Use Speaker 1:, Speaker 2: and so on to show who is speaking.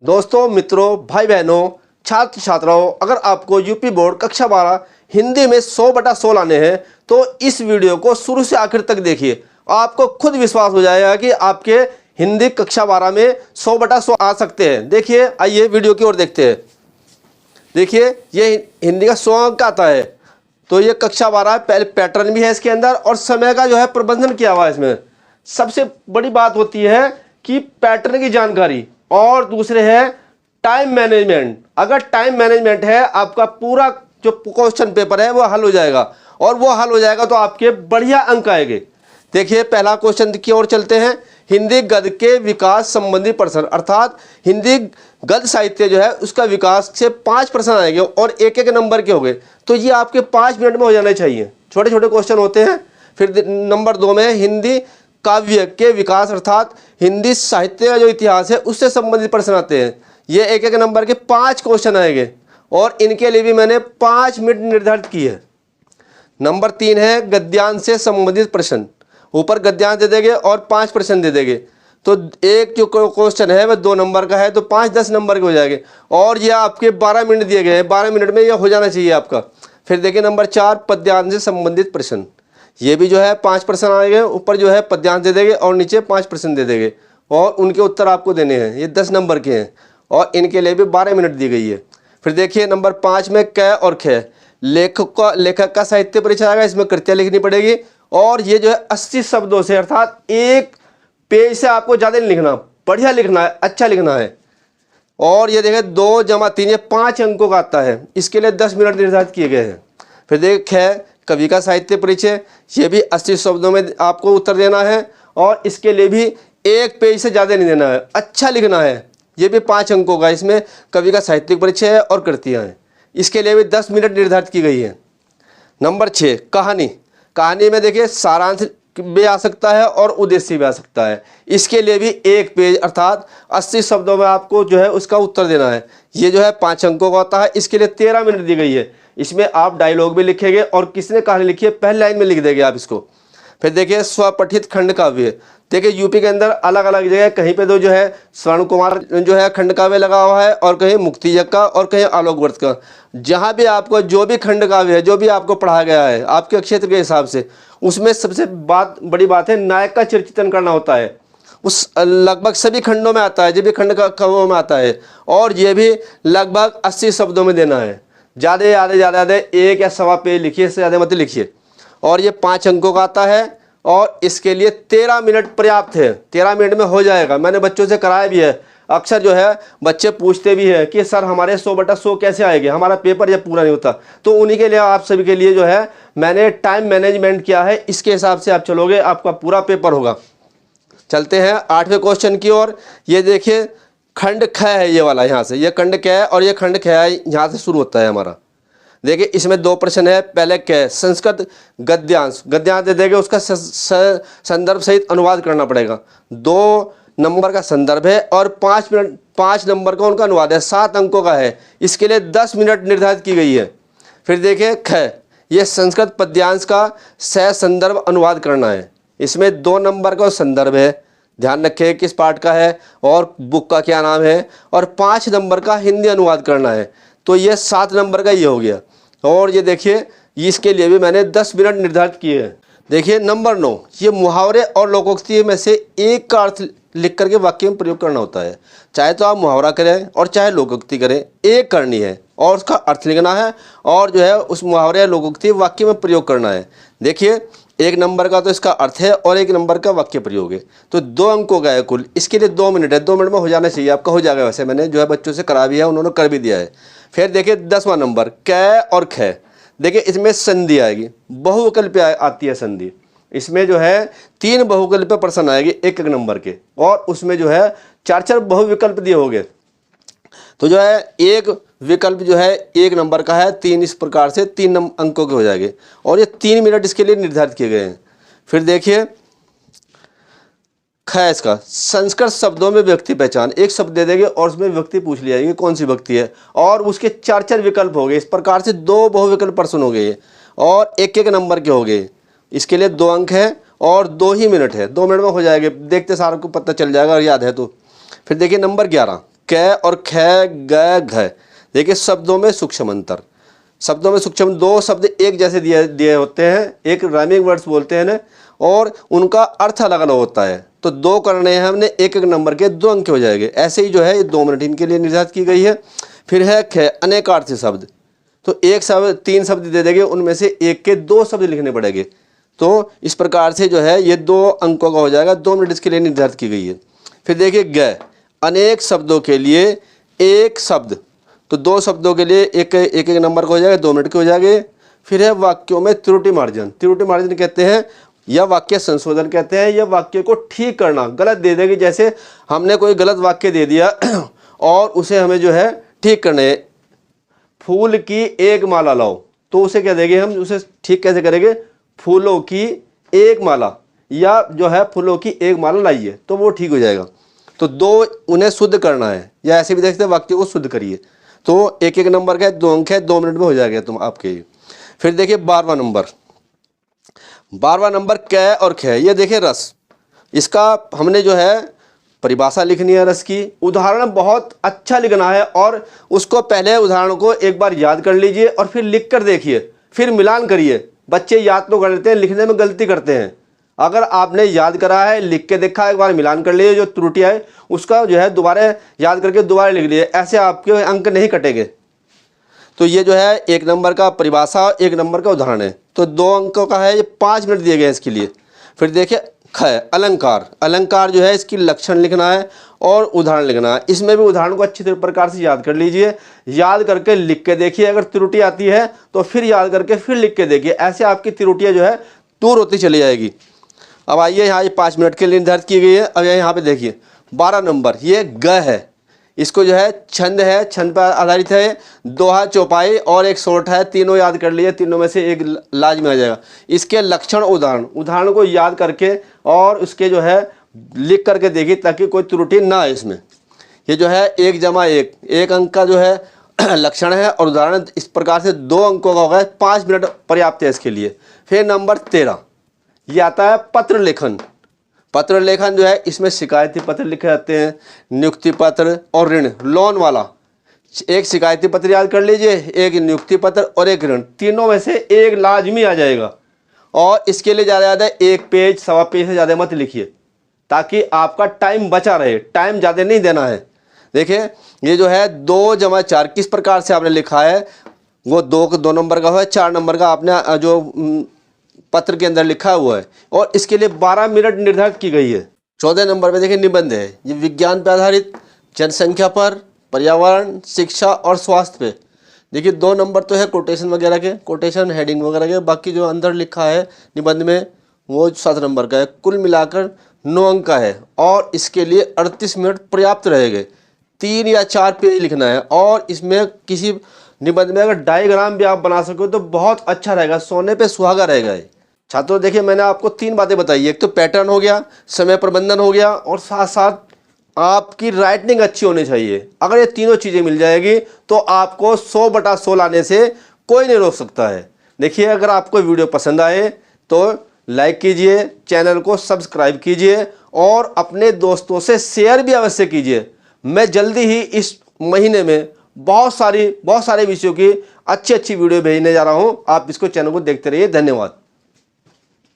Speaker 1: दोस्तों, मित्रों, भाई बहनों, छात्र छात्राओं, अगर आपको यूपी बोर्ड कक्षा 12 हिंदी में 100/100 लाने हैं तो इस वीडियो को शुरू से आखिर तक देखिए। आपको खुद विश्वास हो जाएगा कि आपके हिंदी कक्षा 12 में 100/100 आ सकते हैं। देखिए, आइए वीडियो की ओर देखते हैं। देखिए, ये हिंदी का 100 अंक आता है, तो ये कक्षा 12 पहले पैटर्न भी है इसके अंदर और समय का जो है प्रबंधन किया हुआ है इसमें। सबसे बड़ी बात होती है कि पैटर्न की जानकारी और दूसरे है टाइम मैनेजमेंट। अगर टाइम मैनेजमेंट है, आपका पूरा जो क्वेश्चन पेपर है वो हल हो जाएगा, और वो हल हो जाएगा तो आपके बढ़िया अंक आएंगे। देखिए, पहला क्वेश्चन की ओर चलते हैं। हिंदी गद्य के विकास संबंधी प्रश्न, अर्थात हिंदी गद्य साहित्य जो है उसका विकास से 5 प्रश्न आएंगे और एक एक नंबर के हो गए, तो ये आपके 5 मिनट में हो जाने चाहिए। छोटे छोटे क्वेश्चन होते हैं। फिर नंबर 2 में हिंदी काव्य के विकास, अर्थात हिंदी साहित्य का जो इतिहास है उससे संबंधित प्रश्न आते हैं। ये एक एक नंबर के 5 क्वेश्चन आएंगे और इनके लिए भी मैंने 5 मिनट निर्धारित की है। नंबर 3 है गद्यांश से संबंधित प्रश्न। ऊपर गद्यांश दे देंगे और 5 प्रश्न दे देंगे, तो एक जो क्वेश्चन है वह 2 नंबर का है, तो 5-10 नंबर के हो जाएंगे। और यह आपके 12 मिनट दिए गए हैं, 12 मिनट में यह हो जाना चाहिए आपका। फिर देखिए नंबर 4 पद्यांश से संबंधित प्रश्न। ये भी जो है 5 प्रश्न आएंगे, ऊपर जो है पद्यांश दे देंगे और नीचे 5 प्रश्न दे देंगे और उनके उत्तर आपको देने हैं। ये 10 नंबर के हैं और इनके लिए भी 12 मिनट दी गई है। फिर देखिए नंबर 5 में क और ख, लेखक का साहित्य परिचय आएगा, इसमें कृतियाँ लिखनी पड़ेगी। और ये जो है 80 शब्दों से, अर्थात एक पेज से आपको ज़्यादा नहीं लिखना, बढ़िया लिखना है, अच्छा लिखना है। और ये देखिए 2 + 3 ये 5 अंकों का आता है, इसके लिए 10 मिनट निर्धारित किए गए हैं। फिर देखिए ख कवि का साहित्य परिचय, ये भी 80 शब्दों में आपको उत्तर देना है और इसके लिए भी एक पेज से ज़्यादा नहीं देना है, अच्छा लिखना है। ये भी 5 अंकों का, इसमें कवि का साहित्यिक परिचय है और कृतियाँ हैं, इसके लिए भी 10 मिनट निर्धारित की गई है। नंबर 6 कहानी। कहानी में देखिए सारांश भी आ सकता है और उद्देश्य भी आ सकता है, इसके लिए भी एक पेज अर्थात 80 शब्दों में आपको जो है उसका उत्तर देना है। ये जो है 5 अंकों का होता है, इसके लिए 13 मिनट दी गई है। इसमें आप डायलॉग भी लिखेंगे और किसने कहानी लिखी है पहली लाइन में लिख देंगे आप इसको। फिर देखिए स्वपठित खंड काव्य। देखिए यूपी के अंदर अलग अलग जगह, कहीं पे तो जो है स्वर्ण कुमार जो है खंड काव्य लगा हुआ है और कहीं मुक्ति जग का और कहीं आलोक वर्त का। जहाँ भी आपको जो भी खंड काव्य है, जो भी आपको पढ़ाया गया है आपके क्षेत्र के हिसाब से, उसमें सबसे बड़ी बात है नायक का चित्रण करना होता है। उस लगभग सभी खंडों में आता है, जो भी खंड काव्यों में आता है, और ये भी लगभग 80 शब्दों में देना है। ज़्यादा एक या सवा पेज लिखिए, इससे ज़्यादा मत लिखिए। और ये 5 अंकों का आता है और इसके लिए 13 मिनट पर्याप्त है, 13 मिनट में हो जाएगा। मैंने बच्चों से कराया भी है। अक्सर जो है बच्चे पूछते भी हैं कि सर हमारे 100/100 कैसे आएंगे, हमारा पेपर जब पूरा नहीं होता। तो उन्हीं के लिए, आप सभी के लिए जो है मैंने टाइम मैनेजमेंट किया है, इसके हिसाब से आप चलोगे आपका पूरा पेपर होगा। चलते हैं 8वें क्वेश्चन की ओर। ये देखिए खंड ख है, ये वाला यहाँ से, ये खंड क है और ये खंड ख है, यहाँ से शुरू होता है हमारा। देखिए इसमें 2 प्रश्न है। पहले क संस्कृत गद्यांश दे देंगे, उसका संदर्भ सहित अनुवाद करना पड़ेगा। 2 नंबर का संदर्भ है और 5 नंबर का उनका अनुवाद है, 7 अंकों का है, इसके लिए 10 मिनट निर्धारित की गई है। फिर देखिए ख, ये संस्कृत पद्यांश का संदर्भ अनुवाद करना है, इसमें 2 नंबर का संदर्भ है, ध्यान रखें किस पार्ट का है और बुक का क्या नाम है, और 5 नंबर का हिंदी अनुवाद करना है, तो ये 7 नंबर का ये हो गया। और ये देखिए इसके लिए भी मैंने 10 मिनट निर्धारित किए हैं। देखिए नंबर 9, ये मुहावरे और लोकोक्ति में से एक का अर्थ लिख करके वाक्य में प्रयोग करना होता है। चाहे तो आप मुहावरा करें और चाहे लोकोक्ति करें, एक करनी है और उसका अर्थ लिखना है और जो है उस मुहावरे या लोकोक्ति वाक्य में प्रयोग करना है। देखिए 1 नंबर का तो इसका अर्थ है और 1 नंबर का वाक्य प्रयोग है, तो 2 अंकों का है कुल। इसके लिए 2 मिनट है, 2 मिनट में हो जाना चाहिए आपका, हो जाएगा। वैसे मैंने जो है बच्चों से करा भी है, उन्होंने कर भी दिया है। फिर देखिए 10वां नंबर क और ख। देखिए इसमें संधि आएगी, बहुविकल्प आती है संधि। इसमें जो है 3 बहुविकल्प प्रश्न आएगी एक नंबर के, और उसमें जो है 4 बहुविकल्प दिए होंगे। तो जो है एक विकल्प जो है 1 नंबर का है, 3 इस प्रकार से 3 अंकों के हो जाएंगे और ये 3 मिनट इसके लिए निर्धारित किए गए हैं। फिर देखिए ख, इसका संस्कृत शब्दों में व्यक्ति पहचान, एक शब्द दे देंगे और उसमें व्यक्ति पूछ लिया जाएगी कौन सी व्यक्ति है, और उसके 4 विकल्प हो गए। इस प्रकार से 2 बहुविकल्प प्रश्न हो गए और एक नंबर के हो गए। इसके लिए 2 अंक है और 2 ही मिनट है, 2 मिनट में हो जाएंगे। देखते सार को पता चल जाएगा और याद है तो। फिर देखिए नंबर 11 क और ख, ग, घ। देखिए शब्दों में सूक्ष्म अंतर, शब्दों में सूक्ष्म, दो शब्द एक जैसे दिए होते हैं, एक राइमिंग वर्ड्स बोलते हैं ना, और उनका अर्थ अलग अलग होता है। तो दो करने हैं हमने, एक एक नंबर के 2 अंक हो जाएंगे। ऐसे ही जो है ये 2 मिनट इनके लिए निर्धारित की गई है। फिर है ख, अनेकार्थी शब्द। तो एक शब्द 3 शब्द दे देंगे, उनमें से एक के 2 शब्द लिखने पड़ेंगे। तो इस प्रकार से जो है ये 2 अंकों का हो जाएगा, 2 मिनट इसके लिए निर्धारित की गई है। फिर देखिए ग, अनेक शब्दों के लिए एक शब्द। तो 2 शब्दों के लिए एक एक नंबर का हो जाएगा, 2 मिनट के हो जाएंगे। फिर है वाक्यों में त्रुटि मार्जन। त्रुटि मार्जन कहते हैं या वाक्य संशोधन कहते हैं, या वाक्य को ठीक करना, गलत दे देगी। जैसे हमने कोई गलत वाक्य दे दिया और उसे हमें जो है ठीक करना है, फूल की एक माला लाओ, तो उसे क्या देंगे हम, उसे ठीक कैसे करेंगे, फूलों की एक माला, या जो है फूलों की एक माला लाइए, तो वो ठीक हो जाएगा। तो 2 उन्हें शुद्ध करना है, या ऐसे भी देखते हैं वाक्य को शुद्ध करिए। तो एक एक नंबर का 2 अंक है, 2 मिनट में हो जाएगा तुम आपके। फिर देखिए 12वां नंबर, 12वां नंबर क और ख। ये देखिए रस, इसका हमने जो है परिभाषा लिखनी है रस की। उदाहरण बहुत अच्छा लिखना है, और उसको पहले उदाहरण को एक बार याद कर लीजिए और फिर लिख कर देखिए, फिर मिलान करिए। बच्चे याद तो कर लेते हैं, लिखने में गलती करते हैं। अगर आपने याद करा है, लिख के देखा, एक बार मिलान कर लिए, जो त्रुटि है उसका जो है दोबारा याद करके दोबारा लिख लिए, ऐसे आपके अंक नहीं कटेंगे। तो ये जो है 1 नंबर का परिभाषा, 1 नंबर का उदाहरण है। तो 2 अंकों का है, ये 5 मिनट दिए गए हैं इसके लिए। फिर देखिए ख, अलंकार। अलंकार जो है इसकी लक्षण लिखना है और उदाहरण लिखना है। इसमें भी उदाहरण को अच्छी प्रकार से याद कर लीजिए, याद करके लिख के देखिए। अगर त्रुटि आती है तो फिर याद करके फिर लिख के देखिए, ऐसे आपकी त्रुटियाँ जो है दूर होती चली जाएगी। अब आइए यहाँ, ये 5 मिनट के लिए निर्धारित की गई है। अब यहाँ पे देखिए 12 नंबर, ये ग है। इसको जो है छंद है, छंद पर आधारित है, दोहा, चौपाई और एक सोट है। तीनों याद कर लिए, तीनों में से एक लाजमी आ जाएगा। इसके लक्षण, उदाहरण, उदाहरण को याद करके और उसके जो है लिख करके देखिए, ताकि कोई त्रुटि ना आए इसमें। ये जो है 1 जमा 1, 1 अंक का जो है लक्षण है, और उदाहरण इस प्रकार से 2 अंकों का होगा। 5 मिनट पर्याप्त है इसके लिए। फिर नंबर 13, ये आता है पत्र लेखन। पत्र लेखन जो है इसमें शिकायती पत्र लिखे जाते हैं, नियुक्ति पत्र और ऋण, लोन वाला। एक शिकायती पत्र याद कर लीजिए, एक नियुक्ति पत्र और एक ऋण, तीनों में से एक लाजमी आ जाएगा। और इसके लिए ज़्यादा 1 पेज, सवा पेज से ज़्यादा मत लिखिए, ताकि आपका टाइम बचा रहे। टाइम ज़्यादा नहीं देना है। देखिए ये जो है 2 जमा 4 किस प्रकार से आपने लिखा है, वो 2 नंबर का है, 4 नंबर का आपने जो पत्र के अंदर लिखा हुआ है, और इसके लिए 12 मिनट निर्धारित की गई है। 14 नंबर पे देखिए निबंध है। ये विज्ञान पर आधारित, जनसंख्या पर, पर्यावरण, शिक्षा और स्वास्थ्य पे। देखिए 2 नंबर तो है कोटेशन वगैरह के, कोटेशन हेडिंग वगैरह के। बाकी जो अंदर लिखा है निबंध में वो 7 नंबर का है। कुल मिलाकर 9 अंक का है, और इसके लिए 38 मिनट पर्याप्त रहेंगे। 3 या 4 पेज लिखना है, और इसमें किसी निबंध में अगर डायग्राम भी आप बना सको तो बहुत अच्छा रहेगा, सोने पे सुहागा रहेगा। छात्रों देखिए मैंने आपको 3 बातें बताई। एक तो पैटर्न हो गया, समय प्रबंधन हो गया, और साथ साथ आपकी राइटिंग अच्छी होनी चाहिए। अगर ये तीनों चीज़ें मिल जाएगी तो आपको 100/100 लाने से कोई नहीं रोक सकता है। देखिए अगर आपको वीडियो पसंद आए तो लाइक कीजिए, चैनल को सब्सक्राइब कीजिए, और अपने दोस्तों से शेयर भी अवश्य कीजिए। मैं जल्दी ही इस महीने में बहुत सारे विषयों की अच्छी वीडियो भेजने जा रहा हूँ। आप इसको, चैनल को देखते रहिए। धन्यवाद।